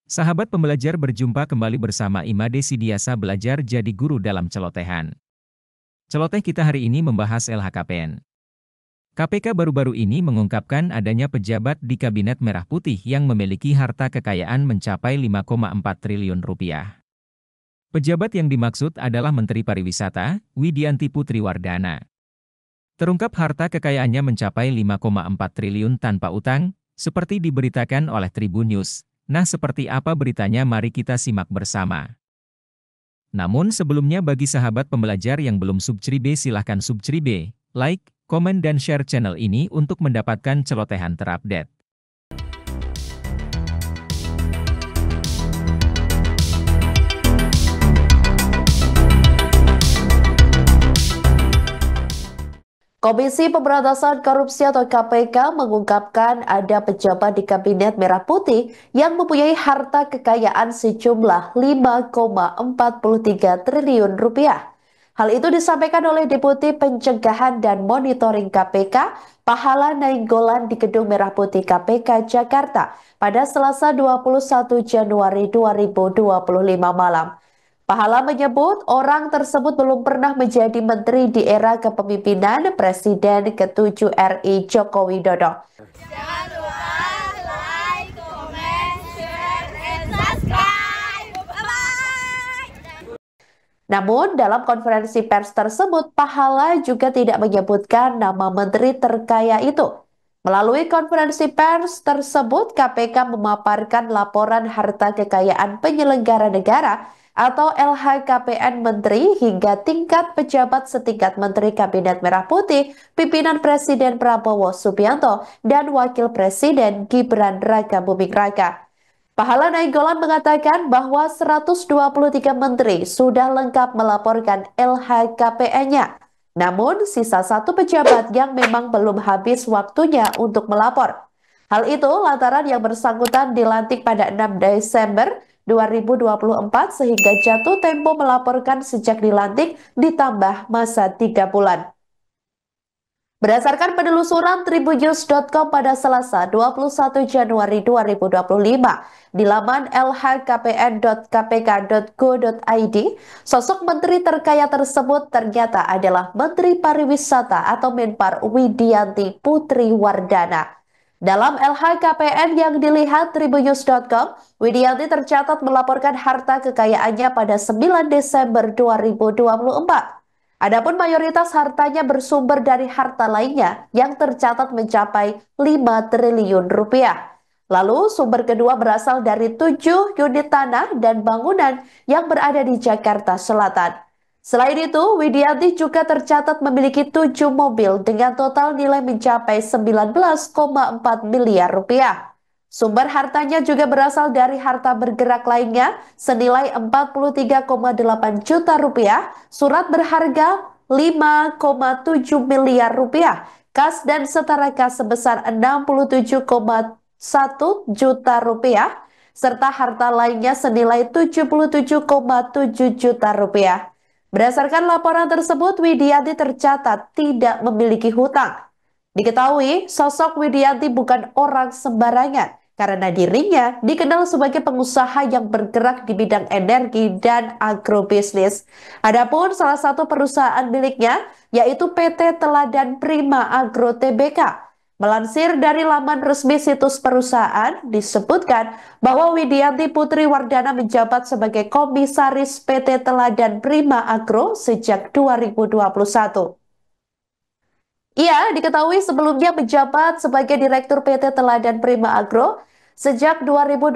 Sahabat pembelajar berjumpa kembali bersama Imade Sidiasa belajar jadi guru dalam celotehan. Celoteh kita hari ini membahas LHKPN. KPK baru-baru ini mengungkapkan adanya pejabat di Kabinet Merah Putih yang memiliki harta kekayaan mencapai 5,4 triliun rupiah. Pejabat yang dimaksud adalah Menteri Pariwisata, Widianti Putri Wardana. Terungkap harta kekayaannya mencapai 5,4 triliun tanpa utang, seperti diberitakan oleh Tribun News. Nah, seperti apa beritanya mari kita simak bersama. Namun sebelumnya bagi sahabat pembelajar yang belum subscribe silahkan subscribe, like, komen dan share channel ini untuk mendapatkan celotehan terupdate. Komisi Pemberantasan Korupsi atau KPK mengungkapkan ada pejabat di Kabinet Merah Putih yang mempunyai harta kekayaan sejumlah 5,43 triliun rupiah. Hal itu disampaikan oleh Deputi Pencegahan dan Monitoring KPK, Pahala Nainggolan di Gedung Merah Putih KPK Jakarta pada Selasa 21 Januari 2025 malam. Pahala menyebut orang tersebut belum pernah menjadi menteri di era kepemimpinan Presiden ke-7 RI Joko Widodo. Jangan lupa like, comment, share, and subscribe. Bye-bye. Namun dalam konferensi pers tersebut, Pahala juga tidak menyebutkan nama menteri terkaya itu. Melalui konferensi pers tersebut, KPK memaparkan laporan harta kekayaan penyelenggara negara atau LHKPN Menteri hingga tingkat pejabat setingkat Menteri Kabinet Merah Putih, pimpinan Presiden Prabowo Subianto, dan Wakil Presiden Gibran Rakabuming Raka. Pahala Nainggolan mengatakan bahwa 123 menteri sudah lengkap melaporkan LHKPN-nya. Namun, sisa satu pejabat yang memang belum habis waktunya untuk melapor. Hal itu lantaran yang bersangkutan dilantik pada 6 Desember 2024 sehingga jatuh tempo melaporkan sejak dilantik ditambah masa 3 bulan. Berdasarkan penelusuran tribunnews.com pada Selasa 21 Januari 2025 di laman lhkpn.kpk.go.id, sosok menteri terkaya tersebut ternyata adalah Menteri Pariwisata atau Menpar Widianti Putri Wardana. Dalam LHKPN yang dilihat tribunnews.com, Widianti tercatat melaporkan harta kekayaannya pada 9 Desember 2024. Adapun mayoritas hartanya bersumber dari harta lainnya yang tercatat mencapai 5 triliun rupiah. Lalu sumber kedua berasal dari 7 unit tanah dan bangunan yang berada di Jakarta Selatan. Selain itu, Widianti juga tercatat memiliki 7 mobil dengan total nilai mencapai 19,4 miliar rupiah. Sumber hartanya juga berasal dari harta bergerak lainnya senilai 43,8 juta rupiah, surat berharga 5,7 miliar rupiah, kas dan setara kas sebesar 67,1 juta rupiah, serta harta lainnya senilai 77,7 juta rupiah. Berdasarkan laporan tersebut, Widianti tercatat tidak memiliki hutang. Diketahui, sosok Widianti bukan orang sembarangan karena dirinya dikenal sebagai pengusaha yang bergerak di bidang energi dan agrobisnis. Adapun salah satu perusahaan miliknya yaitu PT Teladan Prima Agro Tbk. Melansir dari laman resmi situs perusahaan, disebutkan bahwa Widianti Putri Wardana menjabat sebagai komisaris PT Teladan Prima Agro sejak 2021. Ia diketahui sebelumnya menjabat sebagai Direktur PT Teladan Prima Agro sejak 2012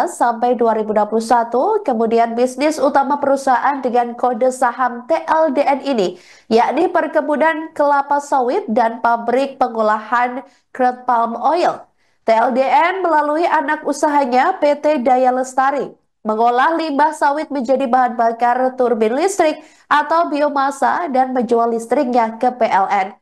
sampai 2021, kemudian bisnis utama perusahaan dengan kode saham TLDN ini, yakni perkebunan kelapa sawit dan pabrik pengolahan crude palm oil. TLDN melalui anak usahanya PT Daya Lestari mengolah limbah sawit menjadi bahan bakar turbin listrik atau biomasa dan menjual listriknya ke PLN.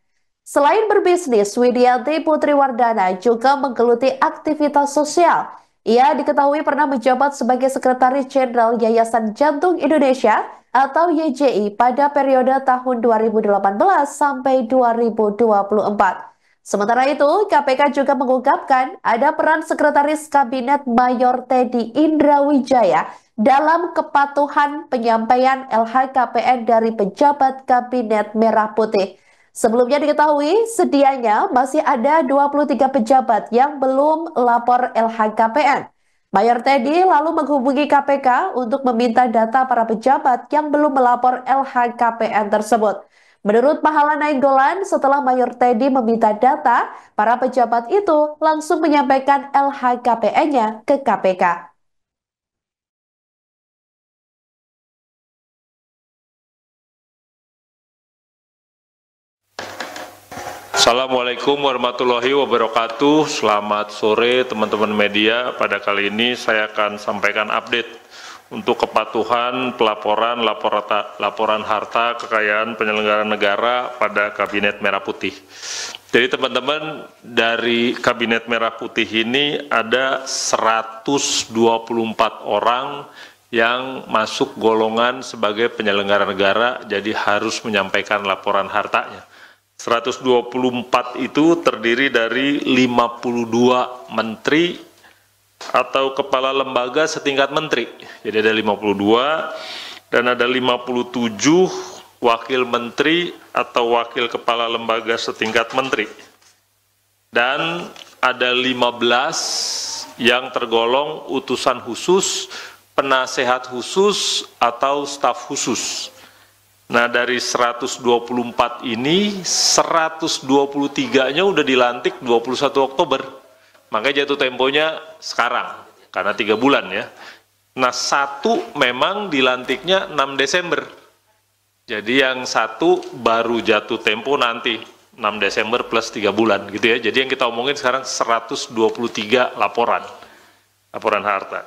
Selain berbisnis, Widianti Putri Wardana juga menggeluti aktivitas sosial. Ia diketahui pernah menjabat sebagai Sekretaris Jenderal Yayasan Jantung Indonesia atau YJI pada periode tahun 2018 sampai 2024. Sementara itu, KPK juga mengungkapkan ada peran Sekretaris Kabinet Mayor Teddy Indrawijaya dalam kepatuhan penyampaian LHKPN dari pejabat Kabinet Merah Putih. Sebelumnya diketahui, sedianya masih ada 23 pejabat yang belum lapor LHKPN. Mayor Teddy lalu menghubungi KPK untuk meminta data para pejabat yang belum melapor LHKPN tersebut. Menurut Pahala Nainggolan, setelah Mayor Teddy meminta data, para pejabat itu langsung menyampaikan LHKPN-nya ke KPK. Assalamualaikum warahmatullahi wabarakatuh. Selamat sore teman-teman media. Pada kali ini saya akan sampaikan update untuk kepatuhan pelaporan laporan harta kekayaan penyelenggara negara pada Kabinet Merah Putih. Jadi teman-teman, dari Kabinet Merah Putih ini ada 124 orang yang masuk golongan sebagai penyelenggara negara, jadi harus menyampaikan laporan hartanya. 124 itu terdiri dari 52 menteri atau kepala lembaga setingkat menteri. Jadi ada 52 dan ada 57 wakil menteri atau wakil kepala lembaga setingkat menteri. Dan ada 15 yang tergolong utusan khusus, penasehat khusus atau staf khusus. Nah, dari 124 ini 123-nya udah dilantik 21 Oktober. Makanya jatuh temponya sekarang, karena 3 bulan ya. Nah, satu memang dilantiknya 6 Desember. Jadi yang satu baru jatuh tempo nanti, 6 Desember plus 3 bulan gitu ya. Jadi yang kita omongin sekarang 123 laporan harta.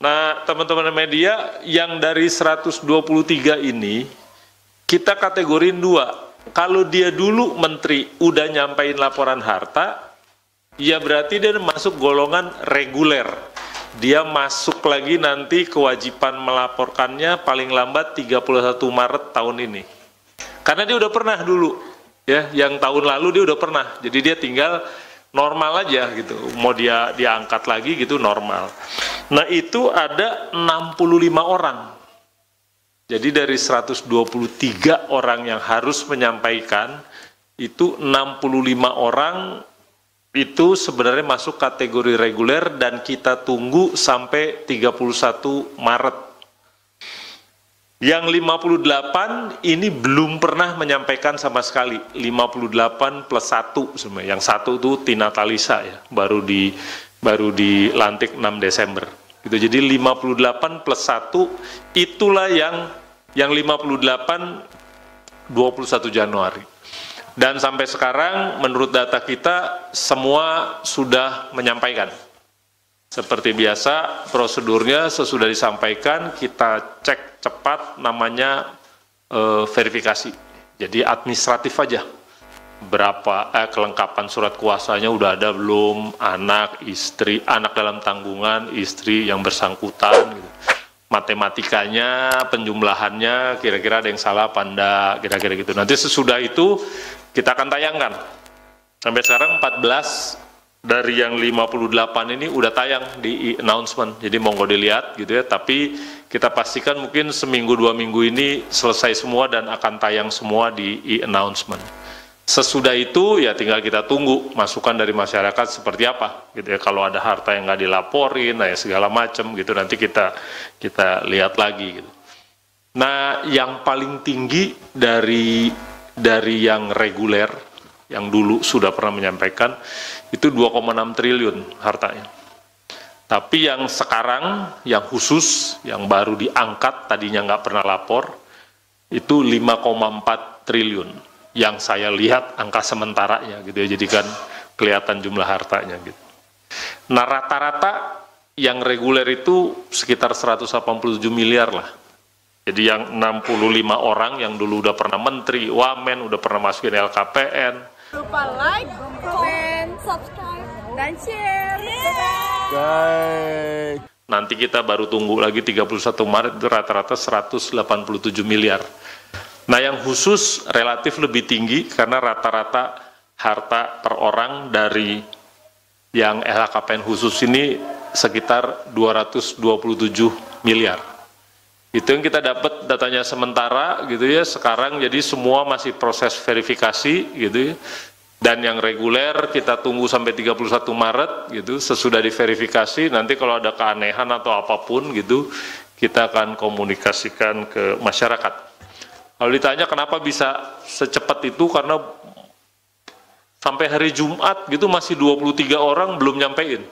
Nah, teman-teman media, yang dari 123 ini, kita kategorin 2. Kalau dia dulu menteri udah nyampain laporan harta, ya berarti dia masuk golongan reguler. Dia masuk lagi nanti kewajiban melaporkannya paling lambat 31 Maret tahun ini. Karena dia udah pernah dulu, ya, yang tahun lalu dia udah pernah. Jadi dia tinggal normal aja gitu. Mau dia diangkat lagi gitu normal. Nah, itu ada 65 orang. Jadi dari 123 orang yang harus menyampaikan, itu 65 orang itu sebenarnya masuk kategori reguler dan kita tunggu sampai 31 Maret. Yang 58 ini belum pernah menyampaikan sama sekali, 58 plus 1 sebenarnya. Yang satu itu Tina Talisa ya, baru dilantik 6 Desember. Gitu. Jadi 58 plus 1 itulah yang 58 21 Januari. Dan sampai sekarang menurut data kita semua sudah menyampaikan. Seperti biasa prosedurnya sesudah disampaikan kita cek cepat namanya verifikasi. Jadi administratif aja. Berapa kelengkapan surat kuasanya udah ada belum, anak, istri, anak dalam tanggungan, istri yang bersangkutan gitu. Matematikanya, penjumlahannya kira-kira ada yang salah apa enggak, kira-kira gitu. Nanti sesudah itu kita akan tayangkan. Sampai sekarang 14 dari yang 58 ini udah tayang di announcement. Jadi monggo dilihat gitu ya, tapi kita pastikan mungkin seminggu 2 minggu ini selesai semua dan akan tayang semua di announcement. Sesudah itu ya tinggal kita tunggu masukan dari masyarakat seperti apa gitu ya. Kalau ada harta yang nggak dilaporin, nah ya segala macam gitu, nanti kita lihat lagi gitu. Nah, yang paling tinggi dari yang reguler yang dulu sudah pernah menyampaikan itu 2,6 triliun hartanya. Tapi yang sekarang yang khusus yang baru diangkat tadinya nggak pernah lapor itu 5,4 triliun. Yang saya lihat angka sementaranya gitu ya, jadi kan kelihatan jumlah hartanya gitu. Nah, rata-rata yang reguler itu sekitar 187 miliar lah. Jadi yang 65 orang yang dulu udah pernah menteri, wamen, udah pernah masukin LKPN. Lupa like, comment, subscribe, dan share. Nanti kita baru tunggu lagi 31 Maret itu rata-rata 187 miliar. Nah, yang khusus relatif lebih tinggi karena rata-rata harta per orang dari yang LHKPN khusus ini sekitar 227 miliar. Itu yang kita dapat datanya sementara gitu ya, sekarang jadi semua masih proses verifikasi gitu ya. Dan yang reguler kita tunggu sampai 31 Maret gitu, sesudah diverifikasi nanti kalau ada keanehan atau apapun gitu, kita akan komunikasikan ke masyarakat. Kalau ditanya kenapa bisa secepat itu, karena sampai hari Jumat gitu masih 23 orang belum nyampein,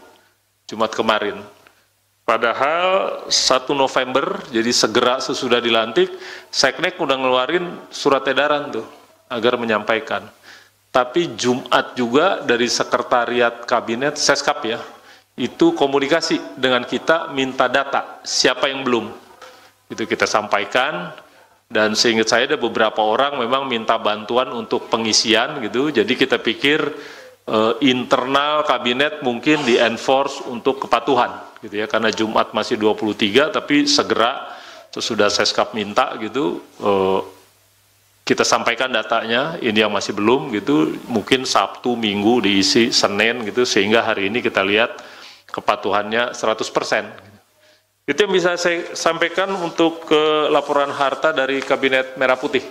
Jumat kemarin. Padahal 1 November, jadi segera sesudah dilantik, Seknek udah ngeluarin surat edaran tuh, agar menyampaikan. Tapi Jumat juga dari Sekretariat Kabinet, Seskap ya, itu komunikasi dengan kita minta data, siapa yang belum. Itu kita sampaikan, dan seingat saya ada beberapa orang memang minta bantuan untuk pengisian gitu, jadi kita pikir internal kabinet mungkin di-enforce untuk kepatuhan gitu ya, karena Jumat masih 23, tapi segera sesudah Seskap minta gitu, kita sampaikan datanya, ini yang masih belum gitu, mungkin Sabtu, Minggu diisi, Senin gitu, sehingga hari ini kita lihat kepatuhannya 100%. Itu yang bisa saya sampaikan untuk laporan harta dari Kabinet Merah Putih.